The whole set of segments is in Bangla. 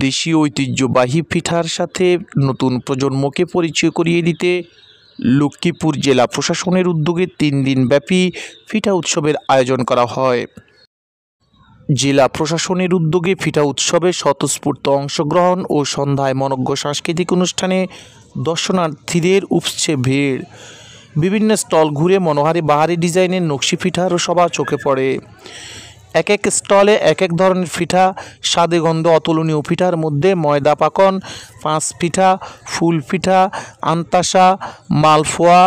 দেশীয় ঐতিহ্যবাহী পিঠার সাথে নতুন প্রজন্মকে পরিচয় করিয়ে দিতে লক্ষ্মীপুর জেলা প্রশাসনের উদ্যোগে ৩ দিনব্যাপী পিঠা উৎসবের আয়োজন করা হয়। জেলা প্রশাসনের উদ্যোগে পিঠা উৎসবে স্বতঃস্ফূর্ত অংশগ্রহণ ও সন্ধ্যায় মনোজ্ঞ সাংস্কৃতিক অনুষ্ঠানে দর্শনার্থীদের উপচে ভিড়। বিভিন্ন স্টল ঘুরে মনোহারী বাহারি ডিজাইনের নকশি পিঠার সভা চোখে পড়ে। এক এক স্টলে এক এক ধরনের পিঠা, স্বাদে গন্ধে অতুলনীয় পিঠার মধ্যে ময়দা পাকন, পাঁচ পিঠা, ফুল পিঠা, আন্তাসা, মালপোয়া,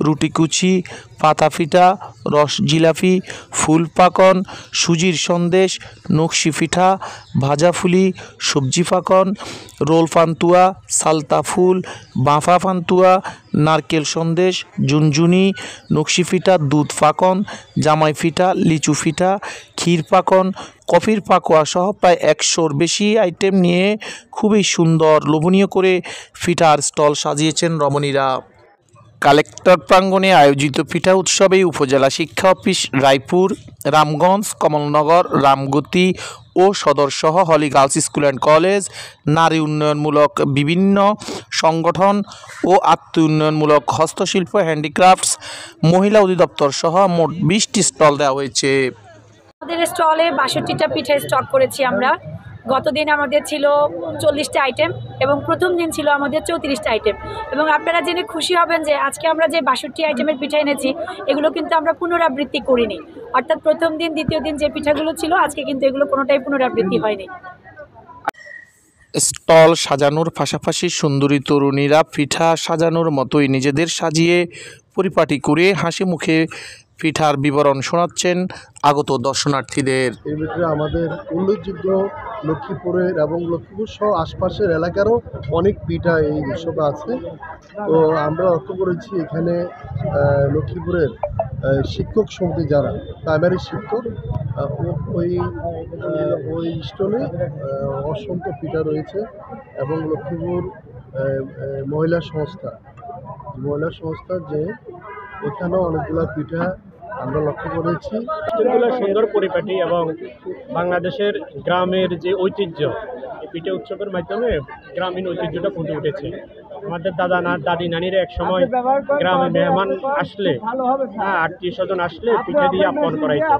রুটিকুচি, পাতা পিঠা, রস জিলাপি, ফুল পাকন, সুজির সন্দেশ, নকশি পিঠা, ভাজা ফুলি, সবজি পাকন, রোল পান্তুয়া, সালতা ফুল, বাঁফা পান্তুয়া, নারকেল সন্দেশ, ঝুনঝুনি, নকশি পিঠা, দুধ পাকন, জামাই পিঠা, লিচু পিঠা, ক্ষীর পাকন, কফির পাকোয়া সহ প্রায় ১০০-র বেশি আইটেম নিয়ে খুবই সুন্দর লোভনীয় করে পিঠার স্টল সাজিয়েছেন রমণীরা। কালেক্টর প্রাঙ্গণে আয়োজিত পিঠা উৎসবে উপজেলা শিক্ষা অফিস, রায়পুর, রামগঞ্জ, কমলনগর, রামগতি ও সদরসহ Holy Girls School and College, নারী উন্নয়নমূলক বিভিন্ন সংগঠন ও আত্ম উন্নয়নমূলক হস্তশিল্প, হ্যান্ডিক্রাফটস, মহিলা অধিদপ্তর সহ মোট ২০টি স্টল দেওয়া হয়েছে। আমাদের স্টলে ৬২টা পিঠা স্টক করেছি আমরা। গত দিন আমাদের ছিল ৪০টা আইটেম এবং প্রথম দিন ছিল আমাদের ৩৪টা আইটেম। এবং আপনারা জেনে খুশি হবেন যে আজকে আমরা যে ৬২ আইটেমের পিঠা এনেছি এগুলো কিন্তু আমরা পুনরাবৃত্তি করিনি। অর্থাৎ প্রথম দিন দ্বিতীয় দিন যে পিঠাগুলো ছিল আজকে কিন্তু এগুলো কোনোটাই পুনরাবৃত্তি হয়নি। স্টল সাজানোর পাশাপাশি সুন্দরী তরুণীরা পিঠা সাজানোর মতোই নিজেদের সাজিয়ে পরিপাটি করে হাসি মুখে পিঠার বিবরণ শোনাচ্ছেন আগত দর্শনার্থীদের। এর ভিতরে আমাদের উল্লেখযোগ্য লক্ষ্মীপুরের এবং লক্ষ্মীপুর সহ আশপাশের এলাকারও অনেক পিঠা এই উৎসবে আছে। তো আমরা লক্ষ্য করেছি এখানে লক্ষ্মীপুরের শিক্ষক সমিতি যারা প্রাইমারি শিক্ষক ওই স্টলে অসংখ্য পিঠা রয়েছে এবং লক্ষ্মীপুর মহিলা সংস্থা যে এখানেও অনেকগুলো পিঠা আমরা লক্ষ্য করেছি। সুন্দর পরিপাটি এবং বাংলাদেশের গ্রামের যে ঐতিহ্য এই পিঠা উৎসবের মাধ্যমে গ্রামীণ ঐতিহ্যটা ফুটে উঠেছে। আমাদের দাদি নানিরা এক সময় গ্রামে মেহমান আসলে, আত্মীয় স্বজন আসলে পিঠা দিয়ে আপ্যায়ন করাইতো।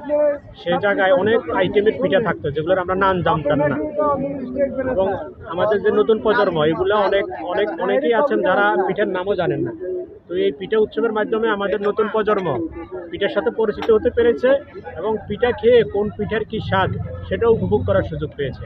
সে জায়গায় অনেক আইটেমের পিঠা থাকতো যেগুলোর আমরা নাম জানতাম না। এবং আমাদের যে নতুন প্রজন্ম এগুলো অনেকেই আছেন যারা পিঠার নামও জানেন না। তো এই পিঠা উৎসবের মাধ্যমে আমাদের নতুন প্রজন্ম পিঠার সাথে পরিচিত হতে পেরেছে এবং পিঠা খেয়ে কোন পিঠার কি স্বাদ সেটাও উপভোগ করার সুযোগ পেয়েছে।